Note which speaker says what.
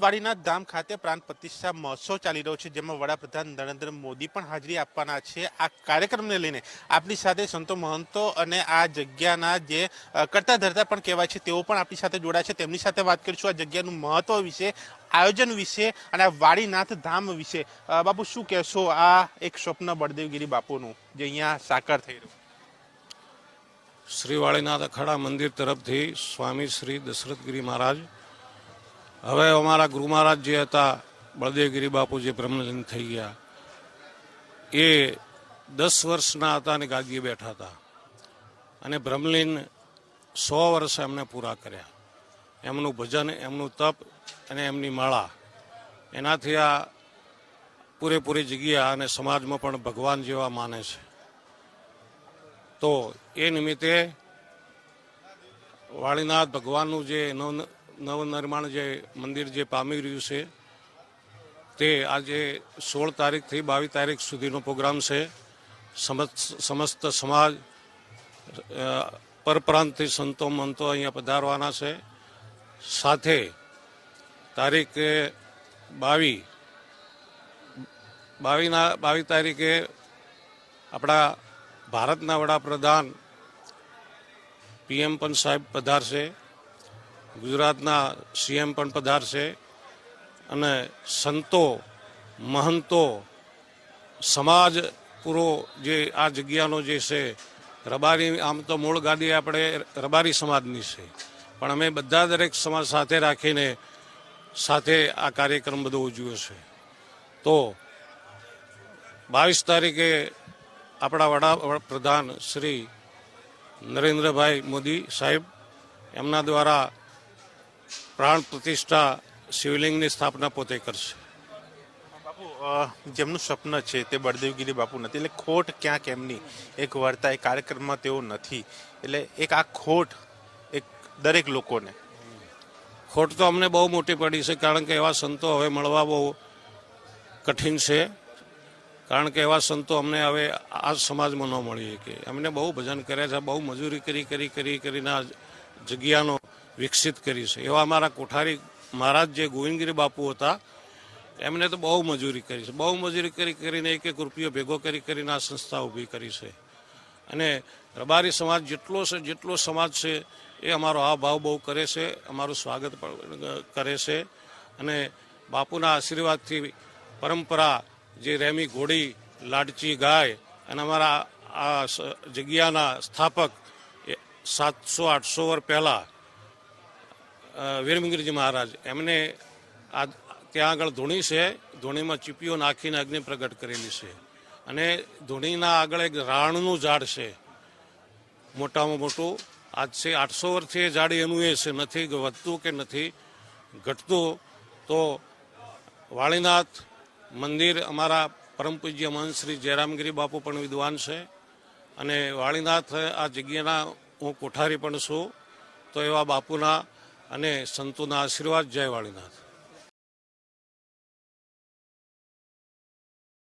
Speaker 1: વાળીનાથ ધામ ખાતે પ્રાણ પ્રતિષ્ઠા મહોત્સવ ચાલી રહ્યો છે, જેમાં વડાપ્રધાન નરેન્દ્ર મોદી પણ હાજરી આપવાના છે। આ કાર્યક્રમને લઈને આપણી સાથે સંતો મહંતો અને આ જગ્યાના જે કરતા ધરતા પણ કહેવાય છે તેઓ પણ આપણી સાથે જોડાયા છે। તેમની સાથે વાત કરીશું આ જગ્યાનું મહત્વ વિશે, આયોજન વિશે અને આ વાળીનાથ ધામ વિશે। બાપુ, શું કહેશો આ એક સ્વપ્ન બળદેવગીરી બાપુનું જે અહીંયા સાકાર થઈ રહ્યું?
Speaker 2: શ્રી વાળીનાથ અખાડા મંદિર તરફથી સ્વામી શ્રી દશરથગીરી મહારાજ, હવે અમારા ગુરુ મહારાજ જે હતા બળદેવગીરી બાપુ જે બ્રહ્મલીન થઈ ગયા, એ 10 વર્ષના હતા અને ગાદીએ બેઠા હતા અને બ્રહ્મલીન 100 વર્ષ એમને પૂરા કર્યા। એમનું ભજન, એમનું તપ અને એમની માળા, એનાથી આ પૂરેપૂરી જગ્યા અને સમાજમાં પણ ભગવાન જેવા માને છે। તો એ નિમિત્તે વાળીનાથ ભગવાનનું જે નવનિર્માણ જે મંદિર જે પામી રહ્યું છે, તે આજે 16 તારીખથી 22 તારીખ સુધીનો પ્રોગ્રામ છે। સમસ્ત સમાજ, પરપ્રાંતથી સંતો મંતો અહીંયા પધારવાના છે। સાથે તારીખ 22 તારીખે આપણા ભારતના વડાપ્રધાન PM પણ સાહેબ પધારશે, ગુજરાતના CM પણ પધારશે અને સંતો મહંતો સમાજ પૂરો જે આ જગ્યાનો જે છે, રબારી, આમ તો મૂળ ગાદી આપણે રબારી સમાજની છે, પણ અમે બધા દરેક સમાજ સાથે રાખીને સાથે આ કાર્યક્રમ બધો ઉજવ્યો છે। તો 22 તારીખે આપણા વડાપ્રધાન શ્રી નરેન્દ્રભાઈ મોદી સાહેબ, એમના દ્વારા પ્રાણ પ્રતિષ્ઠા શિવલિંગની સ્થાપના પોતે કરશે।
Speaker 1: બાપુ, જેમનું સ્વપ્ન છે તે બળદેવગીરી બાપુ નથી, એટલે ખોટ ક્યાંક એમની એક વાર્તા એ કાર્યક્રમમાં તેઓ નથી, એટલે એક આ ખોટ એક દરેક લોકોને
Speaker 2: ખોટ તો અમને બહુ મોટી પડી છે, કારણ કે એવા સંતો હવે મળવા બહુ કઠિન છે। કારણ કે એવા સંતો અમને હવે આ સમાજમાં ન મળી શકે। એમને બહુ ભજન કર્યા છે, બહુ મજૂરી કરીને આ જગ્યાનો વિકસિત કરી છે। એવા અમારા કોઠારી મહારાજ જે ગોવિંદગીરી બાપુ હતા, એમને તો બહુ મજૂરી કરી છે, બહુ મજૂરી કરીને એક રૂપિયો ભેગો કરીને આ સંસ્થા ઊભી કરી છે। અને રબારી સમાજ જેટલો સમાજ છે એ અમારો આ ભાવ બહુ કરે છે, અમારું સ્વાગત પણ કરે છે। અને બાપુના આશીર્વાદથી પરંપરા જે રેમી ઘોડી, લાડચી ગાય અને અમારા આ જગ્યાના સ્થાપક 700-800 વર્ષ પહેલાં વીરમંગીરજી મહારાજ, એમને આ ત્યાં આગળ ધૂણી છે, ધૂણીમાં ચીપીઓ નાખીને અગ્નિ પ્રગટ કરેલી છે। અને ધૂણીના આગળ એક રાણનું ઝાડ છે, મોટામાં મોટું, આજથી 800 વર્ષથી એ ઝાડ એનું એ છે, નથી વધતું કે નથી ઘટતું। તો વાળીનાથ મંદિર, અમારા પરમ પૂજ્ય મહંત શ્રી જયરામગીરી બાપુ પણ વિદ્વાન છે અને વાળીનાથ આ જગ્યાના હું કોઠારી પણ છું। તો એવા બાપુના અને સંતોના આશીર્વાદ, જય વાળીનાથ।